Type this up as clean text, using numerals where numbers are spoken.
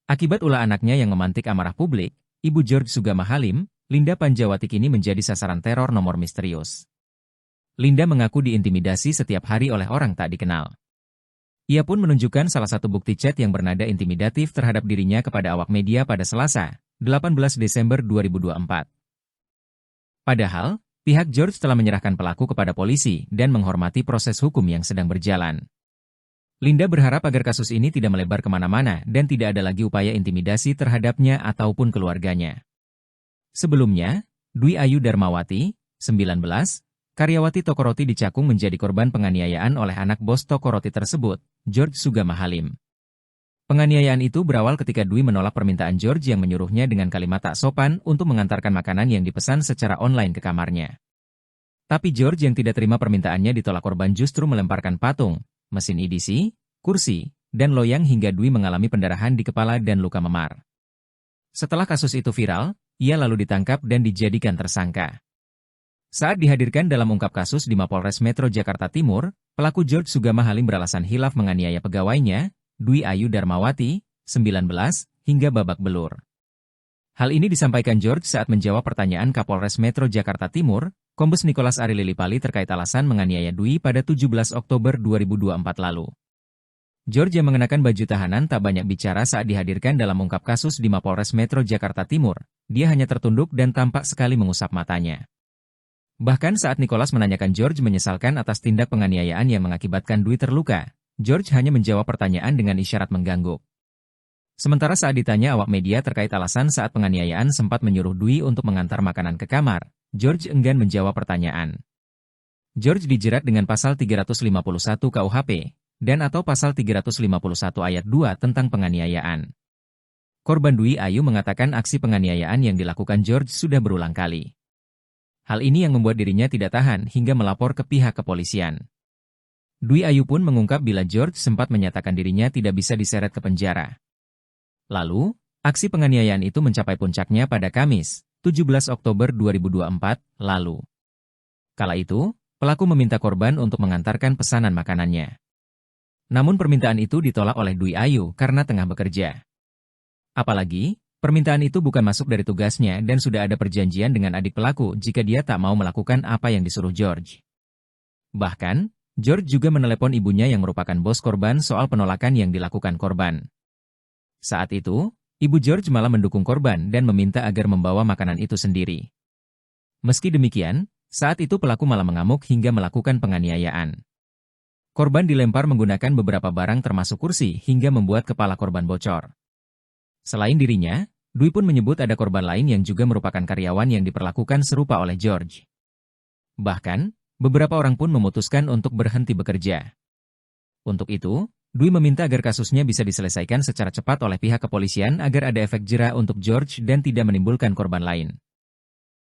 Akibat ulah anaknya yang memantik amarah publik, Ibu George Sugama Halim, Linda Panjawati kini menjadi sasaran teror nomor misterius. Linda mengaku diintimidasi setiap hari oleh orang tak dikenal. Ia pun menunjukkan salah satu bukti chat yang bernada intimidatif terhadap dirinya kepada awak media pada Selasa, 18 Desember 2024. Padahal, pihak George telah menyerahkan pelaku kepada polisi dan menghormati proses hukum yang sedang berjalan. Linda berharap agar kasus ini tidak melebar kemana-mana dan tidak ada lagi upaya intimidasi terhadapnya ataupun keluarganya. Sebelumnya, Dwi Ayu Darmawati, 19, karyawati toko roti di Cakung menjadi korban penganiayaan oleh anak bos toko roti tersebut, George Sugama Halim. Penganiayaan itu berawal ketika Dwi menolak permintaan George yang menyuruhnya dengan kalimat tak sopan untuk mengantarkan makanan yang dipesan secara online ke kamarnya. Tapi George yang tidak terima permintaannya ditolak, korban justru melemparkan patung, mesin edisi, kursi, dan loyang hingga Dwi mengalami pendarahan di kepala dan luka memar. Setelah kasus itu viral, ia lalu ditangkap dan dijadikan tersangka. Saat dihadirkan dalam ungkap kasus di Mapolres Metro Jakarta Timur, pelaku George Sugama Halim beralasan hilaf menganiaya pegawainya, Dwi Ayu Darmawati, 19, hingga babak belur. Hal ini disampaikan George saat menjawab pertanyaan Kapolres Metro Jakarta Timur, Kombes Nicholas Ari Lilipali terkait alasan menganiaya Dwi pada 17 Oktober 2024 lalu. George yang mengenakan baju tahanan tak banyak bicara saat dihadirkan dalam ungkap kasus di Mapolres Metro Jakarta Timur, dia hanya tertunduk dan tampak sekali mengusap matanya. Bahkan saat Nicholas menanyakan George menyesalkan atas tindak penganiayaan yang mengakibatkan Dwi terluka, George hanya menjawab pertanyaan dengan isyarat mengganggu. Sementara saat ditanya awak media terkait alasan saat penganiayaan sempat menyuruh Dwi untuk mengantar makanan ke kamar, George enggan menjawab pertanyaan. George dijerat dengan pasal 351 KUHP, dan atau pasal 351 ayat 2 tentang penganiayaan. Korban Dwi Ayu mengatakan aksi penganiayaan yang dilakukan George sudah berulang kali. Hal ini yang membuat dirinya tidak tahan hingga melapor ke pihak kepolisian. Dwi Ayu pun mengungkap bila George sempat menyatakan dirinya tidak bisa diseret ke penjara. Lalu, aksi penganiayaan itu mencapai puncaknya pada Kamis, 17 Oktober 2024, lalu. Kala itu, pelaku meminta korban untuk mengantarkan pesanan makanannya. Namun permintaan itu ditolak oleh Dwi Ayu karena tengah bekerja. Apalagi, permintaan itu bukan masuk dari tugasnya dan sudah ada perjanjian dengan adik pelaku jika dia tak mau melakukan apa yang disuruh George. Bahkan, George juga menelepon ibunya yang merupakan bos korban soal penolakan yang dilakukan korban. Saat itu, ibu George malah mendukung korban dan meminta agar membawa makanan itu sendiri. Meski demikian, saat itu pelaku malah mengamuk hingga melakukan penganiayaan. Korban dilempar menggunakan beberapa barang termasuk kursi hingga membuat kepala korban bocor. Selain dirinya, Dwi pun menyebut ada korban lain yang juga merupakan karyawan yang diperlakukan serupa oleh George. Bahkan, beberapa orang pun memutuskan untuk berhenti bekerja. Untuk itu, Dwi meminta agar kasusnya bisa diselesaikan secara cepat oleh pihak kepolisian agar ada efek jera untuk George dan tidak menimbulkan korban lain.